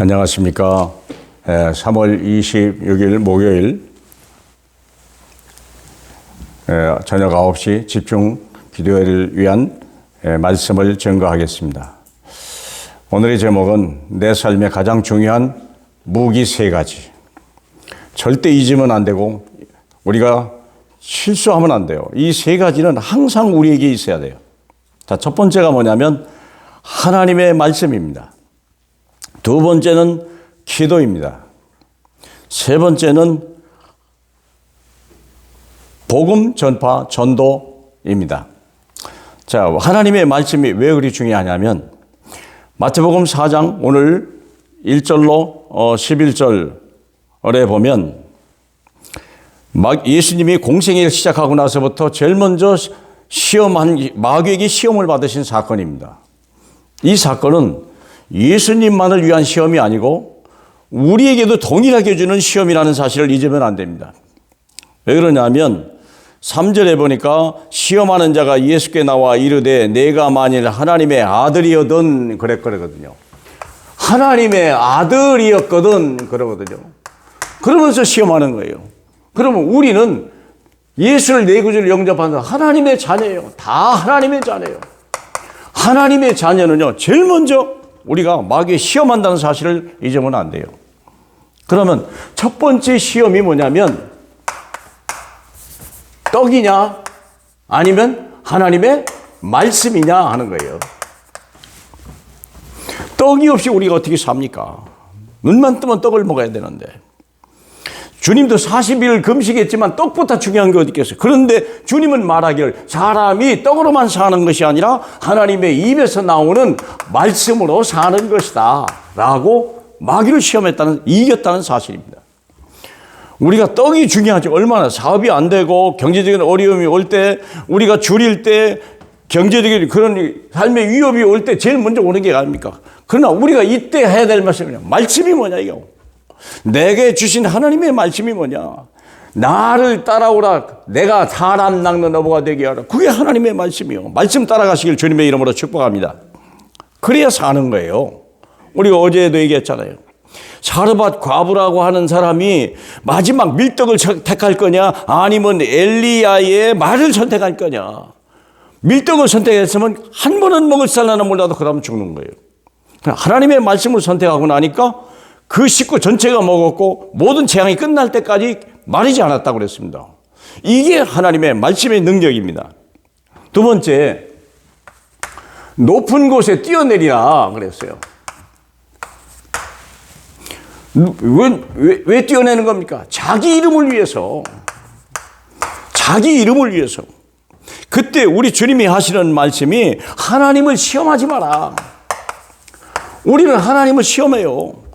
안녕하십니까. 3월 26일 목요일 저녁 9시 집중 기도회를 위한 말씀을 증거하겠습니다. 오늘의 제목은 내 삶의 가장 중요한 무기 3가지. 절대 잊으면 안 되고 우리가 실수하면 안 돼요. 이 3가지는 항상 우리에게 있어야 돼요. 자, 첫 번째가 뭐냐면 하나님의 말씀입니다. 두 번째는 기도입니다. 세 번째는 복음 전파 전도입니다. 자, 하나님의 말씀이 왜 그리 중요하냐면 마태복음 4장 오늘 1절로 11절에 보면 예수님이 공생애를 시작하고 나서부터 제일 먼저 마귀에게 시험을 받으신 사건입니다. 이 사건은 예수님만을 위한 시험이 아니고 우리에게도 동일하게 주는 시험이라는 사실을 잊으면 안 됩니다. 왜 그러냐면 3절에 보니까 시험하는 자가 예수께 나와 이르되 내가 만일 하나님의 아들이었던 그랬거든요. 하나님의 아들이었거든 그러거든요. 그러면서 시험하는 거예요. 그러면 우리는 예수를 내 구주를 영접하는 하나님의 자녀예요. 다 하나님의 자녀예요. 하나님의 자녀는요, 제일 먼저 우리가 마귀에 시험한다는 사실을 잊으면 안 돼요. 그러면 첫 번째 시험이 뭐냐면 떡이냐 아니면 하나님의 말씀이냐 하는 거예요. 떡이 없이 우리가 어떻게 삽니까? 눈만 뜨면 떡을 먹어야 되는데. 주님도 40일 금식했지만 떡보다 중요한 게 어디 있겠어요. 그런데 주님은 말하기를 사람이 떡으로만 사는 것이 아니라 하나님의 입에서 나오는 말씀으로 사는 것이다 라고 마귀를 이겼다는 사실입니다. 우리가 떡이 중요하죠. 얼마나 사업이 안 되고 경제적인 어려움이 올 때, 우리가 줄일 때, 경제적인 그런 삶의 위협이 올 때 제일 먼저 오는 게 아닙니까? 그러나 우리가 이때 해야 될 말씀이 뭐냐 이거. 내게 주신 하나님의 말씀이 뭐냐? 나를 따라오라. 내가 사람 낚는 어부가 되게 하라. 그게 하나님의 말씀이요. 말씀 따라가시길 주님의 이름으로 축복합니다. 그래야 사는 거예요. 우리가 어제도 얘기했잖아요. 사르밧 과부라고 하는 사람이 마지막 밀떡을 택할 거냐 아니면 엘리야의 말을 선택할 거냐. 밀떡을 선택했으면 한 번은 먹을 살라나 몰라도 그 다음 죽는 거예요. 하나님의 말씀을 선택하고 나니까 그 식구 전체가 먹었고 모든 재앙이 끝날 때까지 마르지 않았다고 그랬습니다. 이게 하나님의 말씀의 능력입니다. 두 번째, 높은 곳에 뛰어내리라 그랬어요. 왜 뛰어내는 겁니까? 자기 이름을 위해서. 자기 이름을 위해서. 그때 우리 주님이 하시는 말씀이 하나님을 시험하지 마라. 우리는 하나님을 시험해요.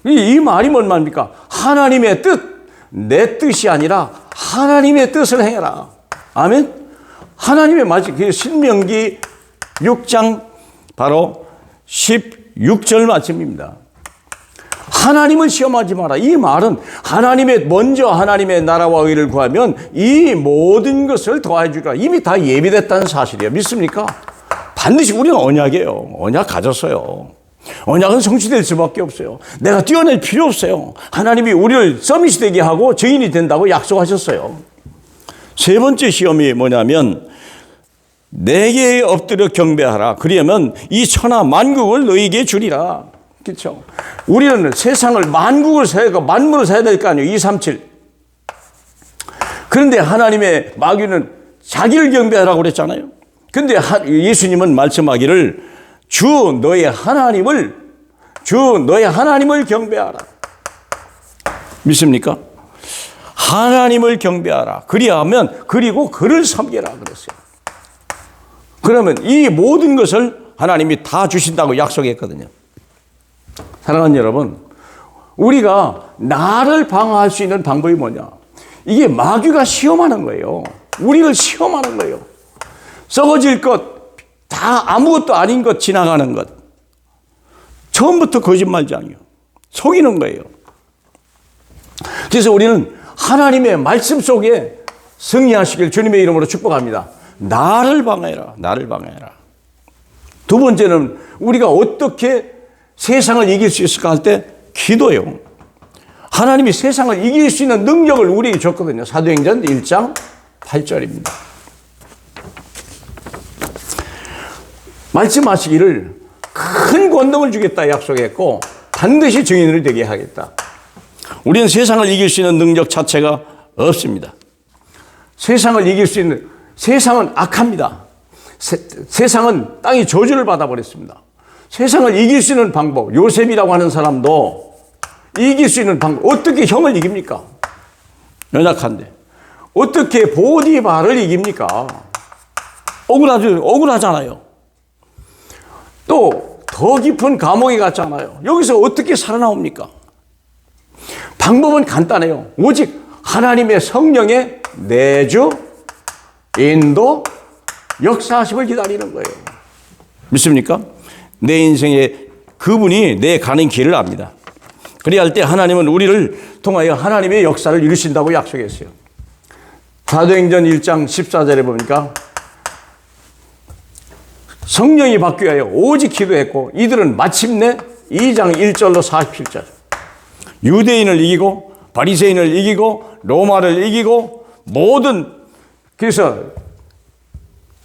이 말이 뭔 말입니까? 하나님의 뜻, 내 뜻이 아니라 하나님의 뜻을 행해라. 아멘? 하나님의 말씀, 신명기 6장 바로 16절 말씀입니다. 하나님을 시험하지 마라. 이 말은 먼저 하나님의 나라와 의를 구하면 이 모든 것을 더해 주리라. 이미 다 예비됐다는 사실이에요. 믿습니까? 반드시 우리는 언약이에요. 언약 가졌어요. 언약은 성취될 수밖에 없어요. 내가 뛰어낼 필요 없어요. 하나님이 우리를 서밋이 되게 하고 증인이 된다고 약속하셨어요. 세 번째 시험이 뭐냐면 내게 엎드려 경배하라. 그러면 이 천하 만국을 너에게 주리라. 그렇죠? 우리는 세상을 만국을 사야 만물을 사야 될 거 아니에요. 237. 그런데 하나님의 마귀는 자기를 경배하라고 그랬잖아요. 그런데 예수님은 말씀하기를 주 너의 하나님을 경배하라. 믿습니까? 하나님을 경배하라. 그리고 그를 섬기라 그랬어요. 그러면 이 모든 것을 하나님이 다 주신다고 약속했거든요. 사랑하는 여러분, 우리가 나를 방어할 수 있는 방법이 뭐냐? 이게 마귀가 시험하는 거예요. 우리를 시험하는 거예요. 썩어질 것, 다 아무것도 아닌 것 지나가는 것. 처음부터 거짓말장이요. 속이는 거예요. 그래서 우리는 하나님의 말씀 속에 승리하시길 주님의 이름으로 축복합니다. 나를 방어해라. 나를 방어해라. 두 번째는 우리가 어떻게 세상을 이길 수 있을까 할 때 기도요. 하나님이 세상을 이길 수 있는 능력을 우리에게 줬거든요. 사도행전 1장 8절입니다. 말씀하시기를 큰 권능을 주겠다 약속했고 반드시 증인으로 되게 하겠다. 우리는 세상을 이길 수 있는 능력 자체가 없습니다. 세상을 이길 수 있는, 세상은 악합니다. 세상은 땅이 저주를 받아버렸습니다. 세상을 이길 수 있는 방법, 요셉이라고 하는 사람도 이길 수 있는 방법, 어떻게 형을 이깁니까? 연약한데. 어떻게 보디바를 이깁니까? 억울하잖아요. 또 더 깊은 감옥에 갔잖아요. 여기서 어떻게 살아나옵니까? 방법은 간단해요. 오직 하나님의 성령의 내주, 인도, 역사하심을 기다리는 거예요. 믿습니까? 내 인생에 그분이 내 가는 길을 압니다. 그래야 할 때 하나님은 우리를 통하여 하나님의 역사를 이루신다고 약속했어요. 사도행전 1장 14절에 보니까 성령이 받기 위하여 오직 기도했고 이들은 마침내 2장 1절로 47절 유대인을 이기고 바리새인을 이기고 로마를 이기고 모든, 그래서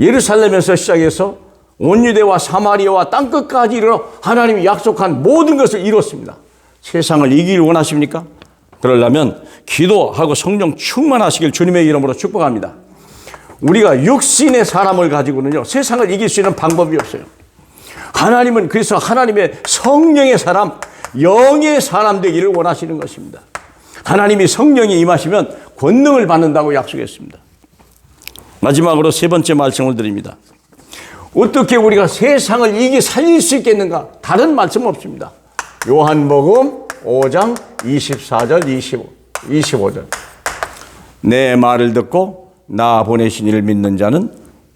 예루살렘에서 시작해서 온 유대와 사마리아와 땅끝까지 이르러 하나님이 약속한 모든 것을 이뤘습니다. 세상을 이기길 원하십니까? 그러려면 기도하고 성령 충만하시길 주님의 이름으로 축복합니다. 우리가 육신의 사람을 가지고는요, 세상을 이길 수 있는 방법이 없어요. 하나님은 그래서 하나님의 성령의 사람, 영의 사람 되기를 원하시는 것입니다. 하나님이 성령이 임하시면 권능을 받는다고 약속했습니다. 마지막으로 세 번째 말씀을 드립니다. 어떻게 우리가 세상을 살릴 수 있겠는가? 다른 말씀 없습니다. 요한복음 5장 24절 25절 내 말을 듣고 나 보내신 이를 믿는 자는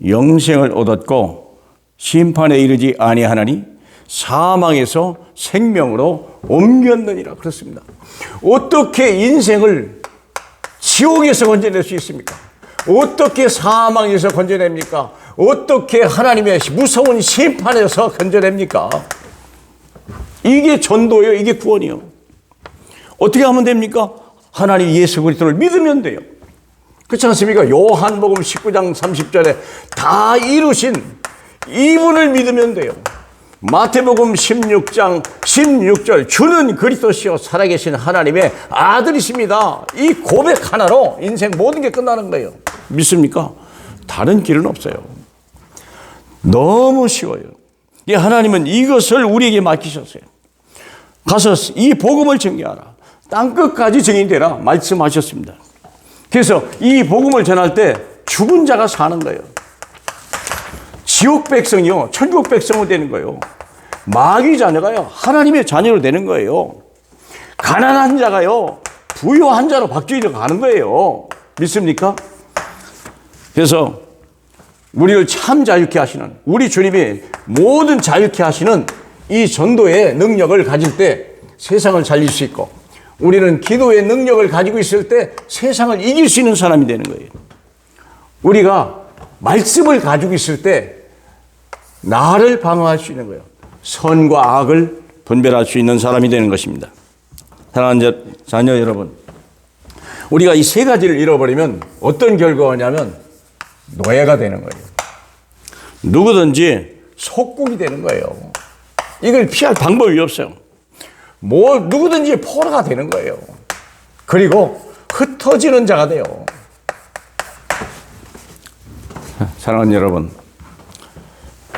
영생을 얻었고 심판에 이르지 아니하나니 사망에서 생명으로 옮겼느니라. 그렇습니다. 어떻게 인생을 지옥에서 건져낼 수 있습니까? 어떻게 사망에서 건져냅니까? 어떻게 하나님의 무서운 심판에서 건져냅니까? 이게 전도예요. 이게 구원이요. 어떻게 하면 됩니까? 하나님 예수 그리스도를 믿으면 돼요. 그렇지 않습니까? 요한복음 19장 30절에 다 이루신 이분을 믿으면 돼요. 마태복음 16장 16절 주는 그리스도시요 살아계신 하나님의 아들이십니다. 이 고백 하나로 인생 모든 게 끝나는 거예요. 믿습니까? 다른 길은 없어요. 너무 쉬워요. 하나님은 이것을 우리에게 맡기셨어요. 가서 이 복음을 증거하라. 땅끝까지 증인되라 말씀하셨습니다. 그래서 이 복음을 전할 때 죽은 자가 사는 거예요. 지옥 백성이요 천국 백성으로 되는 거예요. 마귀 자녀가요 하나님의 자녀로 되는 거예요. 가난한 자가요 부유한 자로 바뀌려 가는 거예요. 믿습니까? 그래서 우리를 참 자유케 하시는, 우리 주님이 모든 자유케 하시는 이 전도의 능력을 가질 때 세상을 살릴 수 있고, 우리는 기도의 능력을 가지고 있을 때 세상을 이길 수 있는 사람이 되는 거예요. 우리가 말씀을 가지고 있을 때 나를 방어할 수 있는 거예요. 선과 악을 분별할 수 있는 사람이 되는 것입니다. 사랑하는 자녀 여러분, 우리가 이 세 가지를 잃어버리면 어떤 결과가 오냐면 노예가 되는 거예요. 누구든지 속국이 되는 거예요. 이걸 피할 방법이 없어요. 누구든지 포로가 되는 거예요. 그리고 흩어지는 자가 돼요. 사랑하는 여러분,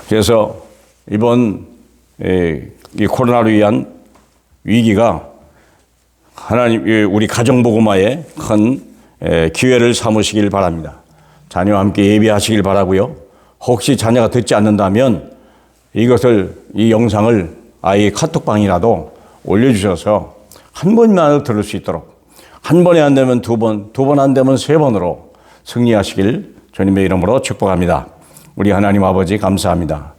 그래서 이번 이 코로나로 인한 위기가 하나님 우리 가정복음화에 큰 기회를 삼으시길 바랍니다. 자녀와 함께 예배하시길 바라고요. 혹시 자녀가 듣지 않는다면 이 영상을 아이 카톡방이라도 올려주셔서 한 번만 들을 수 있도록, 한 번에 안 되면 두 번, 두 번 안 되면 세 번으로 승리하시길 주님의 이름으로 축복합니다. 우리 하나님 아버지 감사합니다.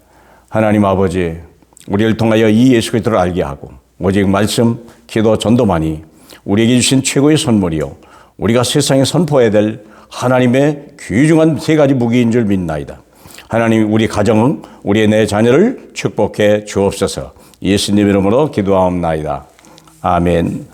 하나님 아버지, 우리를 통하여 이 예수 그리스도를 알게 하고 오직 말씀, 기도, 전도만이 우리에게 주신 최고의 선물이요 우리가 세상에 선포해야 될 하나님의 귀중한 세 가지 무기인 줄 믿나이다. 하나님, 우리 가정은 우리의 내 자녀를 축복해 주옵소서. 예수님 이름으로 기도하옵나이다. 아멘.